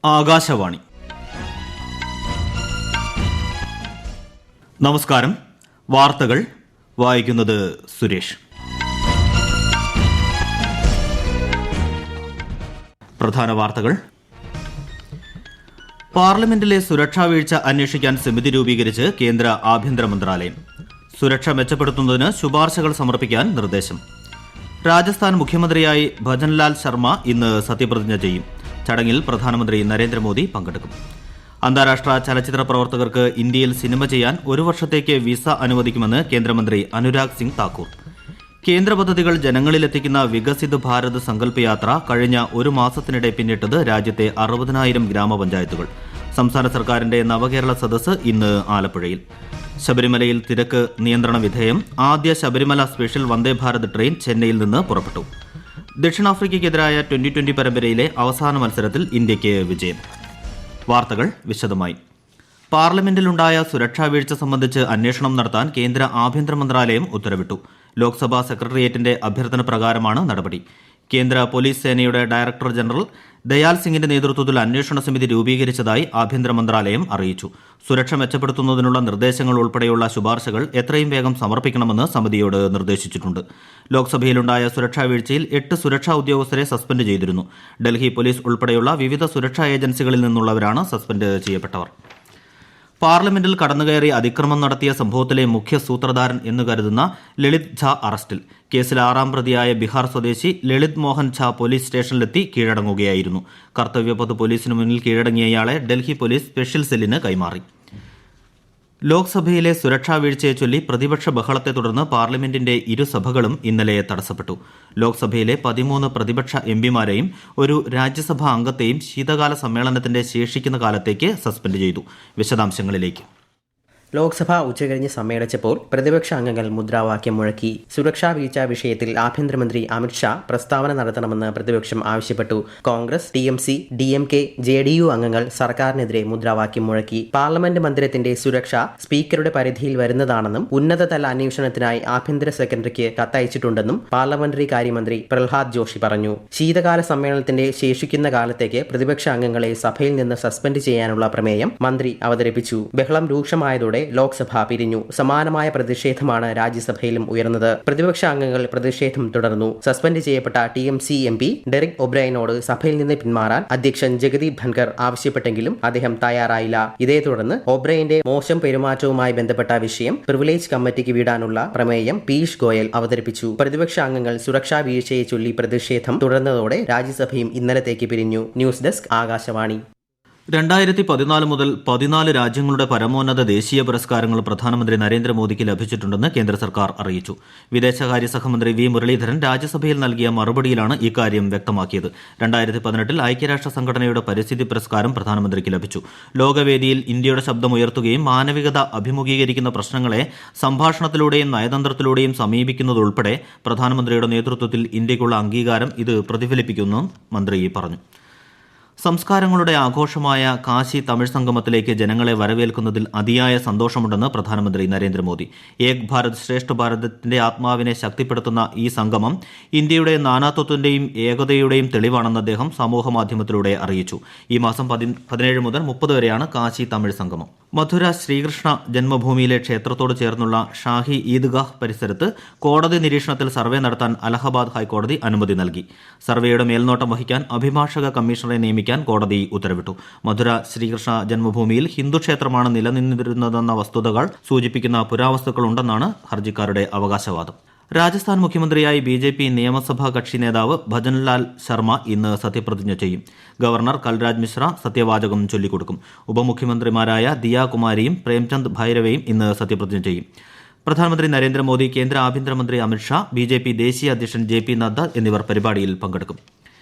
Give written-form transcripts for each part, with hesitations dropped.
ആകാശവാണി. നമസ്കാരം. വാർത്തകൾ വായിക്കുന്നത് സുരേഷ്. പ്രധാന വാർത്തകൾ. പാർലമെന്റിലെ സുരക്ഷാ വീഴ്ച അന്വേഷിക്കാൻ സമിതി രൂപീകരിച്ച് കേന്ദ്ര ആഭ്യന്തര മന്ത്രാലയം. സുരക്ഷ മെച്ചപ്പെടുത്തുന്നതിന് ശുപാർശകൾ സമർപ്പിക്കാൻ നിർദ്ദേശം. രാജസ്ഥാൻ മുഖ്യമന്ത്രിയായി ഭജൻലാൽ ശർമ്മ ഇന്ന് സത്യപ്രതിജ്ഞ ചെയ്യും. ചടങ്ങിൽ പ്രധാനമന്ത്രി നരേന്ദ്രമോദി പങ്കെടുക്കും. അന്താരാഷ്ട്ര ചലച്ചിത്ര പ്രവർത്തകർക്ക് ഇന്ത്യയിൽ സിനിമ ചെയ്യാൻ 1 വർഷത്തേക്ക് വിസ അനുവദിക്കുമെന്ന് കേന്ദ്രമന്ത്രി അനുരാഗ് സിംഗ് താക്കൂർ. കേന്ദ്ര പദ്ധതികൾ ജനങ്ങളിലെത്തിക്കുന്ന വികസിത് ഭാരത് സങ്കല്പ് യാത്ര കഴിഞ്ഞ 1 മാസത്തിനിടെ പിന്നിട്ടത് രാജ്യത്തെ 60,000 ഗ്രാമപഞ്ചായത്തുകൾ. സംസ്ഥാന സർക്കാരിന്റെ നവകേരള സദസ്സ് ഇന്ന് ആലപ്പുഴയിൽ. ശബരിമലയിൽ തിരക്ക് നിയന്ത്രണ വിധേയം. ആദ്യ ശബരിമല സ്പെഷ്യൽ വന്ദേ ഭാരത് ട്രെയിൻ ചെന്നൈയിൽ നിന്ന് പുറപ്പെട്ടു. ദക്ഷിണാഫ്രിക്കയ്ക്കെതിരായ 2020 പരമ്പരയിലെ അവസാന മത്സരത്തിൽ ഇന്ത്യയ്ക്ക് വിജയം. വാർത്തകൾ വിശദമായി. പാർലമെന്റിലുണ്ടായ സുരക്ഷാ വീഴ്ച സംബന്ധിച്ച് അന്വേഷണം നടത്താൻ കേന്ദ്ര ആഭ്യന്തര മന്ത്രാലയം ഉത്തരവിട്ടു. ലോക്സഭാ സെക്രട്ടേറിയറ്റിന്റെ അഭ്യർത്ഥന പ്രകാരമാണ് നടപടി. കേന്ദ്ര പോലീസ് സേനയുടെ ഡയറക്ടർ ജനറൽ ദയാൽ സിംഗിന്റെ നേതൃത്വത്തിൽ അന്വേഷണ സമിതി രൂപീകരിച്ചതായി ആഭ്യന്തര മന്ത്രാലയം അറിയിച്ചു. സുരക്ഷ മെച്ചപ്പെടുത്തുന്നതിനുള്ള നിർദ്ദേശങ്ങൾ ഉൾപ്പെടെയുള്ള ശുപാർശകൾ എത്രയും വേഗം സമർപ്പിക്കണമെന്ന് സമിതിയോട് നിർദ്ദേശിച്ചിട്ടുണ്ട്. ലോക്സഭയിലുണ്ടായ സുരക്ഷാ വീഴ്ചയിൽ 8 സുരക്ഷാ ഉദ്യോഗസ്ഥരെ സസ്പെൻഡ് ചെയ്തിരുന്നു. ഡൽഹി പോലീസ് ഉൾപ്പെടെയുള്ള വിവിധ സുരക്ഷാ ഏജൻസികളിൽ നിന്നുള്ളവരാണ് സസ്പെൻഡ് ചെയ്യപ്പെട്ടവർ. പാർലമെന്റിൽ കടന്നുകയറി അതിക്രമം നടത്തിയ സംഭവത്തിലെ മുഖ്യ സൂത്രധാരൻ എന്ന് കരുതുന്ന ലളിത് ഝാ അറസ്റ്റിൽ. കേസിൽ 6ാം പ്രതിയായ ബീഹാർ സ്വദേശി ലളിത് മോഹൻ ഝാ പോലീസ് സ്റ്റേഷനിലെത്തി കീഴടങ്ങുകയായിരുന്നു. കർത്തവ്യപഥ് പോലീസിന് മുന്നിൽ കീഴടങ്ങിയ ഇയാളെ ഡൽഹി പോലീസ് സ്പെഷ്യൽ സെല്ലിന് കൈമാറി. ലോക്സഭയിലെ സുരക്ഷാ വീഴ്ചയെ ചൊല്ലി പ്രതിപക്ഷ ബഹളത്തെ തുടർന്ന് പാർലമെന്റിന്റെ ഇരുസഭകളും ഇന്നലെ തടസ്സപ്പെട്ടു. ലോക്സഭയിലെ 13 പ്രതിപക്ഷ എംപിമാരെയും ഒരു രാജ്യസഭാ അംഗത്തെയും ശീതകാല സമ്മേളനത്തിന്റെ ശേഷിക്കുന്ന കാലത്തേക്ക് സസ്പെൻഡ് ചെയ്തു. വിശദാംശങ്ങളിലേക്ക്. ലോക്സഭ ഉച്ചകഴിഞ്ഞ് സമ്മേളിച്ചപ്പോൾ പ്രതിപക്ഷ അംഗങ്ങൾ മുദ്രാവാക്യം മുഴക്കി. സുരക്ഷാ വീഴ്ച വിഷയത്തിൽ ആഭ്യന്തരമന്ത്രി അമിത്ഷാ പ്രസ്താവന നടത്തണമെന്ന് പ്രതിപക്ഷം ആവശ്യപ്പെട്ടു. കോൺഗ്രസ്, TMC, DMK, JDU അംഗങ്ങൾ സർക്കാരിനെതിരെ മുദ്രാവാക്യം മുഴക്കി. പാർലമെന്റ് മന്ദിരത്തിന്റെ സുരക്ഷ സ്പീക്കറുടെ പരിധിയിൽ വരുന്നതാണെന്നും ഉന്നതതല അന്വേഷണത്തിനായി ആഭ്യന്തര സെക്രട്ടറിക്ക് കത്തയച്ചിട്ടുണ്ടെന്നും പാർലമെന്ററി കാര്യമന്ത്രി പ്രഹ്ലാദ് ജോഷി പറഞ്ഞു. ശീതകാല സമ്മേളനത്തിന്റെ ശേഷിക്കുന്ന കാലത്തേക്ക് പ്രതിപക്ഷ അംഗങ്ങളെ സഭയിൽ നിന്ന് സസ്പെൻഡ് ചെയ്യാനുള്ള പ്രമേയം മന്ത്രി അവതരിപ്പിച്ചു. ബഹളം രൂക്ഷമായതോടെ ലോക്സഭ പിരിഞ്ഞു. സമാനമായ പ്രതിഷേധമാണ് രാജ്യസഭയിലും ഉയർന്നത്. പ്രതിപക്ഷ അംഗങ്ങൾ പ്രതിഷേധം തുടർന്നു. സസ്പെൻഡ് ചെയ്യപ്പെട്ട TMC MP ഡെറിക് ഒബ്രയനോട് സഭയിൽ നിന്ന് പിന്മാറാൻ അധ്യക്ഷൻ ജഗദീപ് ധൻകർ ആവശ്യപ്പെട്ടെങ്കിലും അദ്ദേഹം തയ്യാറായില്ല. ഇതേ തുടർന്ന് ഒബ്രയന്റെ മോശം പെരുമാറ്റവുമായി ബന്ധപ്പെട്ട വിഷയം പ്രിവിലേജ് കമ്മിറ്റിക്ക് വിടാനുള്ള പ്രമേയം പീയൂഷ് ഗോയൽ അവതരിപ്പിച്ചു. പ്രതിപക്ഷ അംഗങ്ങൾ സുരക്ഷാ വീഴ്ചയെ ചൊല്ലി പ്രതിഷേധം തുടർന്നതോടെ രാജ്യസഭയും ഇന്നലത്തേക്ക് പിരിഞ്ഞു. News desk Akashvani. 2014 മുതൽ 14 രാജ്യങ്ങളുടെ പരമോന്നത ദേശീയ പുരസ്കാരങ്ങൾ പ്രധാനമന്ത്രി നരേന്ദ്രമോദിക്ക് ലഭിച്ചിട്ടുണ്ടെന്ന് കേന്ദ്ര സർക്കാർ അറിയിച്ചു. വിദേശകാര്യ സഹമന്ത്രി വി മുരളീധരൻ രാജ്യസഭയിൽ നൽകിയ മറുപടിയിലാണ് ഇക്കാര്യം വ്യക്തമാക്കിയത്. 2018 ഐക്യരാഷ്ട്ര സംഘടനയുടെ പരിസ്ഥിതി പുരസ്കാരം പ്രധാനമന്ത്രിക്ക് ലഭിച്ചു. ലോകവേദിയിൽ ഇന്ത്യയുടെ ശബ്ദമുയർത്തുകയും മാനവികത അഭിമുഖീകരിക്കുന്ന പ്രശ്നങ്ങളെ സംഭാഷണത്തിലൂടെയും നയതന്ത്രത്തിലൂടെയും സമീപിക്കുന്നതുൾപ്പെടെ പ്രധാനമന്ത്രിയുടെ നേതൃത്വത്തിൽ ഇന്ത്യയ്ക്കുള്ള അംഗീകാരം ഇത് പ്രതിഫലിപ്പിക്കുമെന്നും മന്ത്രി പറഞ്ഞു. സംസ്കാരങ്ങളുടെ ആഘോഷമായ കാശി തമിഴ് സംഗമത്തിലേക്ക് ജനങ്ങളെ വരവേൽക്കുന്നതിൽ അതിയായ സന്തോഷമുണ്ടെന്ന് പ്രധാനമന്ത്രി നരേന്ദ്രമോദി. ഏക് ഭാരത് ശ്രേഷ്ഠ ഭാരതത്തിന്റെ ആത്മാവിനെ ശക്തിപ്പെടുത്തുന്ന ഈ സംഗമം ഇന്ത്യയുടെ നാനാത്വത്തിന്റെയും ഏകതയുടെയും തെളിവാണെന്ന് അദ്ദേഹം സമൂഹമാധ്യമത്തിലൂടെ അറിയിച്ചു. ഈ മാസം 17 മുതൽ 30 വരെയാണ് കാശി തമിഴ് സംഗമം. മധുര ശ്രീകൃഷ്ണ ജന്മഭൂമിയിലെ ക്ഷേത്രത്തോട് ചേർന്നുള്ള ഷാഹി ഈദ്ഗാഹ് പരിസരത്ത് കോടതി നിരീക്ഷണത്തിൽ സർവേ നടത്താൻ അലഹബാദ് ഹൈക്കോടതി അനുമതി നൽകി. സർവേയുടെ മേൽനോട്ടം വഹിക്കാൻ അഭിഭാഷക കമ്മീഷണറെ നിയമിക്കാൻ കോടതി ഉത്തരവിട്ടു. മധുര ശ്രീകൃഷ്ണ ജന്മഭൂമിയിൽ ഹിന്ദുക്ഷേത്രമാണ് നിലനിന്നിരുന്നതെന്ന വസ്തുതകൾ സൂചിപ്പിക്കുന്ന പുരാവസ്തുക്കളുണ്ടെന്നാണ് ഹർജിക്കാരുടെ അവകാശവാദം. രാജസ്ഥാൻ മുഖ്യമന്ത്രിയായി BJP നിയമസഭാ കക്ഷി നേതാവ് ഭജൻലാൽ ശർമ്മ ഇന്ന് സത്യപ്രതിജ്ഞ ചെയ്യും. ഗവർണർ കൽരാജ് മിശ്ര സത്യവാചകം ചൊല്ലിക്കൊടുക്കും. ഉപമുഖ്യമന്ത്രിമാരായ ദിയ കുമാരിയും പ്രേംചന്ദ് ഭൈരവയും ഇന്ന് സത്യപ്രതിജ്ഞ ചെയ്യും. പ്രധാനമന്ത്രി നരേന്ദ്രമോദി, കേന്ദ്ര ആഭ്യന്തരമന്ത്രി അമിത്ഷാ, BJP ദേശീയ അധ്യക്ഷൻ JP നദ്ദ എന്നിവർ പരിപാടിയിൽ പങ്കെടുക്കും.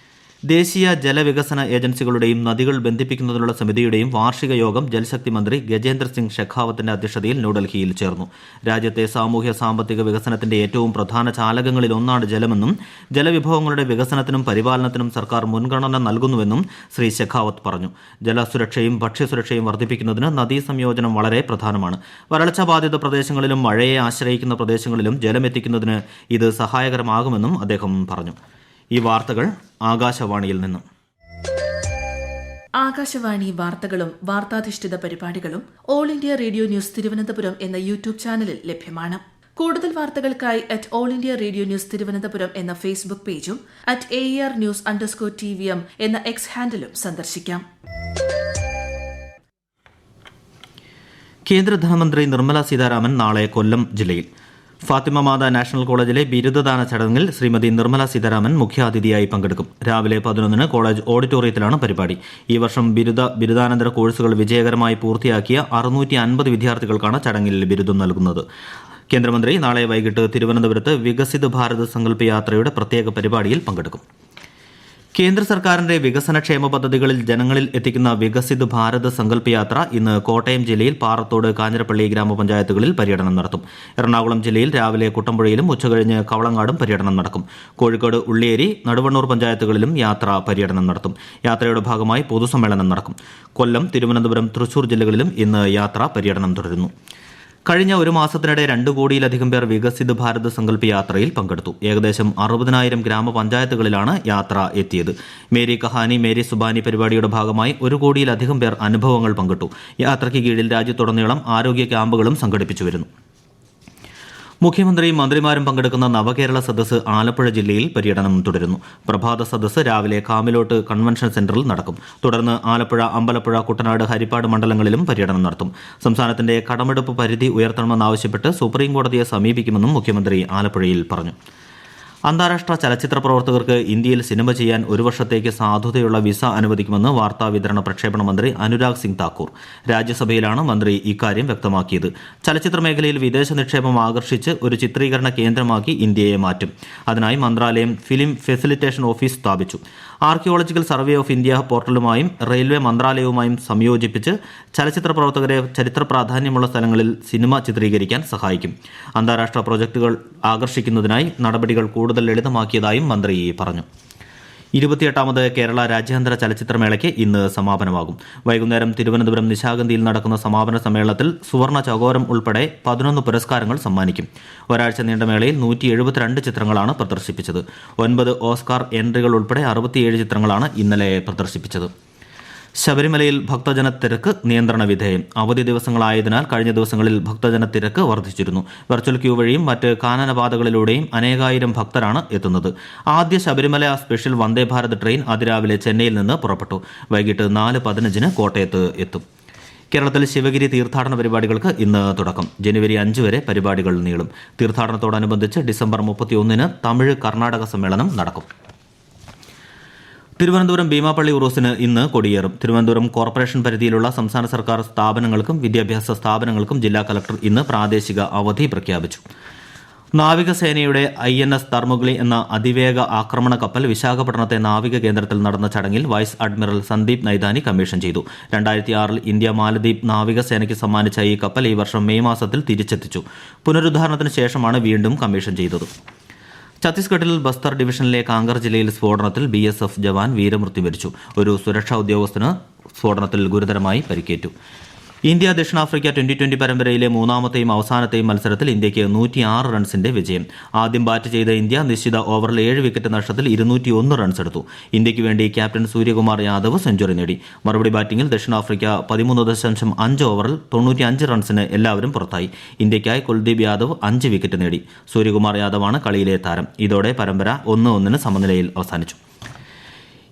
ദേശീയ ജലവികസന ഏജൻസികളുടെയും നദികൾ ബന്ധിപ്പിക്കുന്നതിനുള്ള സമിതിയുടെയും വാർഷിക യോഗം ജൽശക്തി മന്ത്രി ഗജേന്ദ്ര സിംഗ് ഷെഖാവത്തിന്റെ അധ്യക്ഷതയിൽ ന്യൂഡൽഹിയിൽ ചേർന്നു. രാജ്യത്തെ സാമൂഹ്യ സാമ്പത്തിക വികസനത്തിന്റെ ഏറ്റവും പ്രധാന ചാലകങ്ങളിലൊന്നാണ് ജലമെന്നും ജലവിഭവങ്ങളുടെ വികസനത്തിനും പരിപാലനത്തിനും സർക്കാർ മുൻഗണന നൽകുന്നുവെന്നും ശ്രീ ഷെഖാവത്ത് പറഞ്ഞു. ജലസുരക്ഷയും ഭക്ഷ്യസുരക്ഷയും വർദ്ധിപ്പിക്കുന്നതിന് നദീ സംയോജനം വളരെ പ്രധാനമാണ്. വരൾച്ച ബാധിത പ്രദേശങ്ങളിലും മഴയെ ആശ്രയിക്കുന്ന പ്രദേശങ്ങളിലും ജലമെത്തിക്കുന്നതിന് ഇത് സഹായകരമാകുമെന്നും അദ്ദേഹം പറഞ്ഞു. ഈ വാർത്തകൾ ആകാശവാണിയിൽ നിന്നും. ആകാശവാണി വാർത്തകളും വാർത്താധിഷ്ഠിത പരിപാടികളും all India radio news Thiruvananthapuram എന്ന യൂട്യൂബ് ചാനലിൽ ലഭ്യമാണ്. കൂടുതൽ വാർത്തകൾക്കായി all India radio news Thiruvananthapuram എന്ന ഫേസ്ബുക്ക് പേജും @AER_News_TVM എന്ന എക്സ് ഹാൻഡിലും സന്ദർശിക്കാം. കേന്ദ്ര ധനമന്ത്രി നിർമ്മല സീതാരാമൻ നാളെ കൊല്ലം ജില്ലയിൽ ഫാത്തിമ മാതാ നാഷണൽ കോളേജിലെ ബിരുദദാന ചടങ്ങിൽ ശ്രീമതി നിർമ്മല സീതാരാമൻ മുഖ്യാതിഥിയായി പങ്കെടുക്കും. രാവിലെ 11 കോളേജ് ഓഡിറ്റോറിയത്തിലാണ് പരിപാടി. ഈ വർഷം ബിരുദാനന്തര കോഴ്സുകൾ വിജയകരമായി പൂർത്തിയാക്കിയ 650 വിദ്യാർത്ഥികൾക്കാണ് ചടങ്ങിൽ ബിരുദം നൽകുന്നത്. കേന്ദ്രമന്ത്രി നാളെ വൈകിട്ട് തിരുവനന്തപുരത്ത് വികസിത് ഭാരത് സങ്കല്പ യാത്രയുടെ പ്രത്യേക പരിപാടിയിൽ പങ്കെടുക്കും. കേന്ദ്ര സർക്കാരിന്റെ വികസനക്ഷേമ പദ്ധതികളിൽ ജനങ്ങളിൽ എത്തിക്കുന്ന വികസിത് ഭാരത് സങ്കല്പ യാത്ര ഇന്ന് കോട്ടയം ജില്ലയിൽ പാറത്തോട്, കാഞ്ഞിരപ്പള്ളി ഗ്രാമപഞ്ചായത്തുകളിൽ പര്യടനം നടത്തും. എറണാകുളം ജില്ലയിൽ രാവിലെ കുട്ടമ്പുഴയിലും ഉച്ചകഴിഞ്ഞ് കവളങ്ങാടും പര്യടനം നടക്കും. കോഴിക്കോട്, ഉള്ളിയേരി, നടുവണ്ണൂർ പഞ്ചായത്തുകളിലും യാത്ര പര്യടനം നടത്തും. യാത്രയുടെ ഭാഗമായി പൊതുസമ്മേളനം നടക്കും. കൊല്ലം, തിരുവനന്തപുരം, തൃശൂർ ജില്ലകളിലും ഇന്ന് യാത്രാ പര്യടനം തുടരുന്നു. കഴിഞ്ഞ ഒരു മാസത്തിനിടെ 2 കോടിയിലധികം പേർ വികസിത് ഭാരത് സങ്കല്പ യാത്രയിൽ പങ്കെടുത്തു. ഏകദേശം 60,000 ഗ്രാമപഞ്ചായത്തുകളിലാണ് യാത്ര എത്തിയത്. മേരി കഹാനി, മേരി സുബാനി പരിപാടിയുടെ ഭാഗമായി 1 കോടിയിലധികം പേർ അനുഭവങ്ങൾ പങ്കിട്ടു. യാത്രയ്ക്ക് കീഴിൽ രാജ്യത്തുടനീളം ആരോഗ്യ ക്യാമ്പുകളും സംഘടിപ്പിച്ചു വരുന്നു. മുഖ്യമന്ത്രിയും മന്ത്രിമാരും പങ്കെടുക്കുന്ന നവകേരള സദസ്സ് ആലപ്പുഴ ജില്ലയിൽ പര്യടനം തുടരുന്നു. പ്രഭാത സദസ്സ് രാവിലെ കാമിലോട്ട് കൺവെൻഷൻ സെന്ററിൽ നടക്കും. തുടർന്ന് ആലപ്പുഴ, അമ്പലപ്പുഴ, കുട്ടനാട്, ഹരിപ്പാട് മണ്ഡലങ്ങളിലും പര്യടനം നടത്തും. സംസ്ഥാനത്തിന്റെ കടമെടുപ്പ് പരിധി ഉയർത്തണമെന്നാവശ്യപ്പെട്ട് സുപ്രീംകോടതിയെ സമീപിക്കുമെന്നും മുഖ്യമന്ത്രി ആലപ്പുഴയിൽ പറഞ്ഞു. അന്താരാഷ്ട്ര ചലച്ചിത്ര പ്രവർത്തകർക്ക് ഇന്ത്യയിൽ സിനിമ ചെയ്യാൻ 1 വർഷത്തേക്ക് സാധുതയുള്ള വിസ അനുവദിക്കുമെന്ന് വാർത്താ വിതരണ പ്രക്ഷേപണ മന്ത്രി അനുരാഗ് സിംഗ് താക്കൂർ. രാജ്യസഭയിലാണ് മന്ത്രി ഇക്കാര്യം വ്യക്തമാക്കിയത്. ചലച്ചിത്ര മേഖലയിൽ വിദേശ നിക്ഷേപം ആകർഷിച്ച് ഒരു ചിത്രീകരണ കേന്ദ്രമാക്കി ഇന്ത്യയെ മാറ്റും. അതിനായി മന്ത്രാലയം ഫിലിം ഫെസിലിറ്റേഷൻ ഓഫീസ് സ്ഥാപിച്ചു. ആർക്കിയോളജിക്കൽ സർവേ ഓഫ് ഇന്ത്യ പോർട്ടലുമായും റെയിൽവേ മന്ത്രാലയവുമായും സംയോജിപ്പിച്ച് ചലച്ചിത്ര പ്രവർത്തകരെ ചരിത്ര പ്രാധാന്യമുള്ള സ്ഥലങ്ങളിൽ സിനിമ ചിത്രീകരിക്കാൻ സഹായിക്കും. അന്താരാഷ്ട്ര പ്രൊജക്ടുകൾ ആകർഷിക്കുന്നതിനായി നടപടികൾ കൂടുതൽ ലളിതമാക്കിയതായും മന്ത്രി പറഞ്ഞു. 28ാമത് കേരള രാജ്യാന്തര ചലച്ചിത്രമേളയ്ക്ക് ഇന്ന് സമാപനമാകും. വൈകുന്നേരം തിരുവനന്തപുരം നിശാഗന്ധിയിൽ നടക്കുന്ന സമാപന സമ്മേളനത്തിൽ സുവർണ ചകോരം ഉൾപ്പെടെ 11 പുരസ്കാരങ്ങൾ സമ്മാനിക്കും. ഒരാഴ്ച നീണ്ട മേളയിൽ 172 ചിത്രങ്ങളാണ് പ്രദർശിപ്പിച്ചത്. 9 ഓസ്കാർ എൻട്രികൾ ഉൾപ്പെടെ 67 ചിത്രങ്ങളാണ് ഇന്നലെ പ്രദർശിപ്പിച്ചത്. ശബരിമലയിൽ ഭക്തജന തിരക്ക് നിയന്ത്രണ വിധേയം. അവധി ദിവസങ്ങളായതിനാൽ കഴിഞ്ഞ ദിവസങ്ങളിൽ ഭക്തജന തിരക്ക് വർദ്ധിച്ചിരുന്നു. വെർച്വൽ ക്യൂ വഴിയും മറ്റ് കാനനപാതകളിലൂടെയും അനേകായിരം ഭക്തരാണ് എത്തുന്നത്. ആദ്യ ശബരിമല സ്പെഷ്യൽ വന്ദേ ഭാരത് ട്രെയിൻ അതിരാവിലെ ചെന്നൈയിൽ നിന്ന് പുറപ്പെട്ടു. വൈകിട്ട് 4:15 കോട്ടയത്ത് എത്തും. കേരളത്തിൽ ശിവഗിരി തീർത്ഥാടന പരിപാടികൾക്ക് ഇന്ന് തുടക്കം. ജനുവരി 5 വരെ പരിപാടികൾ നീളും. തീർത്ഥാടനത്തോടനുബന്ധിച്ച് ഡിസംബർ 31 തമിഴ് കർണാടക സമ്മേളനം നടക്കും. തിരുവനന്തപുരം ഭീമാപ്പള്ളി ഉറൂസിന് ഇന്ന് കൊടിയേറും. തിരുവനന്തപുരം കോർപ്പറേഷൻ പരിധിയിലുള്ള സംസ്ഥാന സർക്കാർ സ്ഥാപനങ്ങൾക്കും വിദ്യാഭ്യാസ സ്ഥാപനങ്ങൾക്കും ജില്ലാ കലക്ടർ ഇന്ന് പ്രാദേശിക അവധി പ്രഖ്യാപിച്ചു. നാവികസേനയുടെ INS ധർമ്മഗുളി എന്ന അതിവേഗ ആക്രമണ കപ്പൽ വിശാഖപട്ടണത്തെ നാവിക കേന്ദ്രത്തിൽ നടന്ന ചടങ്ങിൽ വൈസ് അഡ്മിറൽ സന്ദീപ് നൈതാനി കമ്മീഷൻ ചെയ്തു. 2006 ഇന്ത്യ മാലദ്വീപ് നാവികസേനയ്ക്ക് സമ്മാനിച്ച ഈ കപ്പൽ ഈ വർഷം മെയ് മാസത്തിൽ തിരിച്ചെത്തിച്ചു. പുനരുദ്ധാരണത്തിന് ശേഷമാണ് വീണ്ടും കമ്മീഷൻ ചെയ്തത്. ഛത്തീസ്ഗഡിൽ ബസ്തർ ഡിവിഷനിലെ കാങ്കർ ജില്ലയിൽ സ്ഫോടനത്തിൽ BSF ജവാൻ വീരമൃത്യു വരിച്ചു. ഒരു സുരക്ഷാ ഉദ്യോഗസ്ഥന് സ്ഫോടനത്തിൽ ഗുരുതരമായി പരിക്കേറ്റു. ഇന്ത്യ ദക്ഷിണാഫ്രിക്ക T20 പരമ്പരയിലെ 3ാമത്തെയും അവസാനത്തെയും മത്സരത്തിൽ ഇന്ത്യയ്ക്ക് 106 റൺസിന്റെ വിജയം. ആദ്യം ബാറ്റ് ചെയ്ത ഇന്ത്യ നിശ്ചിത ഓവറിൽ 7 വിക്കറ്റ് നഷ്ടത്തിൽ 201 റൺസ് എടുത്തു. ഇന്ത്യയ്ക്ക് വേണ്ടി ക്യാപ്റ്റൻ സൂര്യകുമാർ യാദവ് സെഞ്ചുറി നേടി. മറുപടി ബാറ്റിംഗിൽ ദക്ഷിണാഫ്രിക്ക 13.5 ഓവറിൽ 95 റൺസിന് എല്ലാവരും പുറത്തായി. ഇന്ത്യയ്ക്കായി കുൽദീപ് യാദവ് 5 വിക്കറ്റ് നേടി. സൂര്യകുമാർ യാദവാണ് കളിയിലെ താരം. ഇതോടെ പരമ്പര 1-1 സമനിലയിൽ അവസാനിച്ചു.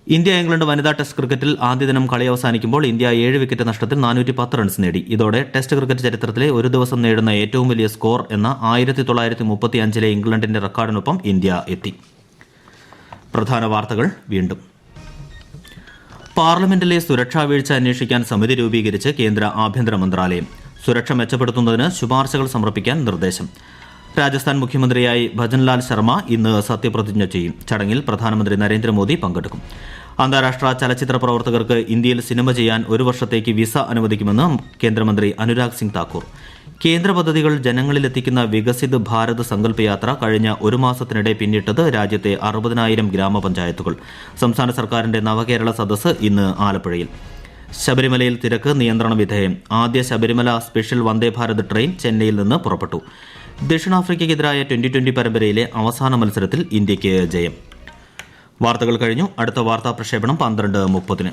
ഇന്ത്യ ഇംഗ്ലണ്ട് വനിതാ ടെസ്റ്റ് ക്രിക്കറ്റിൽ ആദ്യ ദിനം കളി അവസാനിക്കുമ്പോൾ ഇന്ത്യ 7 വിക്കറ്റ് നഷ്ടത്തിൽ 410 റൺസ് നേടി. ഇതോടെ ടെസ്റ്റ് ക്രിക്കറ്റ് ചരിത്രത്തിലെ ഒരു ദിവസം നേടുന്ന ഏറ്റവും വലിയ സ്കോർ എന്ന 1935 ഇംഗ്ലണ്ടിന്റെ റെക്കോർഡിനൊപ്പം ഇന്ത്യ എത്തി. പ്രധാന വാർത്തകൾ വീണ്ടും. പാർലമെന്റിലെ സുരക്ഷാ വീഴ്ച അന്വേഷിക്കാൻ സമിതി രൂപീകരിച്ച് കേന്ദ്ര ആഭ്യന്തര മന്ത്രാലയം. സുരക്ഷ മെച്ചപ്പെടുത്തുന്നതിന് ശുപാർശകൾ സമർപ്പിക്കാൻ നിർദ്ദേശം. രാജസ്ഥാൻ മുഖ്യമന്ത്രിയായി ഭജൻലാൽ ശർമ്മ ഇന്ന് സത്യപ്രതിജ്ഞ ചെയ്യും. ചടങ്ങിൽ പ്രധാനമന്ത്രി നരേന്ദ്രമോദി പങ്കെടുക്കും. അന്താരാഷ്ട്ര ചലച്ചിത്ര പ്രവർത്തകർക്ക് ഇന്ത്യയിൽ സിനിമ ചെയ്യാൻ 1 വർഷത്തേക്ക് വിസ അനുവദിക്കുമെന്ന് കേന്ദ്രമന്ത്രി അനുരാഗ് സിംഗ് താക്കൂർ. കേന്ദ്ര പദ്ധതികൾ ജനങ്ങളിലെത്തിക്കുന്ന വികസിത് ഭാരത് സങ്കല്പ യാത്ര കഴിഞ്ഞ ഒരു മാസത്തിനിടെ പിന്നിട്ടത് രാജ്യത്തെ 60,000 ഗ്രാമപഞ്ചായത്തുകൾ. സംസ്ഥാന സർക്കാരിന്റെ നവകേരള സദസ്സ് ഇന്ന് ആലപ്പുഴയിൽ. ശബരിമലയിൽ തിരക്ക് നിയന്ത്രണ വിധേയം. ആദ്യ ശബരിമല സ്പെഷ്യൽ വന്ദേ ഭാരത് ട്രെയിൻ ചെന്നൈയിൽ നിന്ന് പുറപ്പെട്ടു. ദക്ഷിണാഫ്രിക്കയ്ക്കെതിരായ T20 പരമ്പരയിലെ അവസാന മത്സരത്തിൽ ഇന്ത്യയ്ക്ക് ജയം. വാർത്തകൾ കഴിഞ്ഞു. അടുത്ത വാർത്താ പ്രക്ഷേപണം 12:30.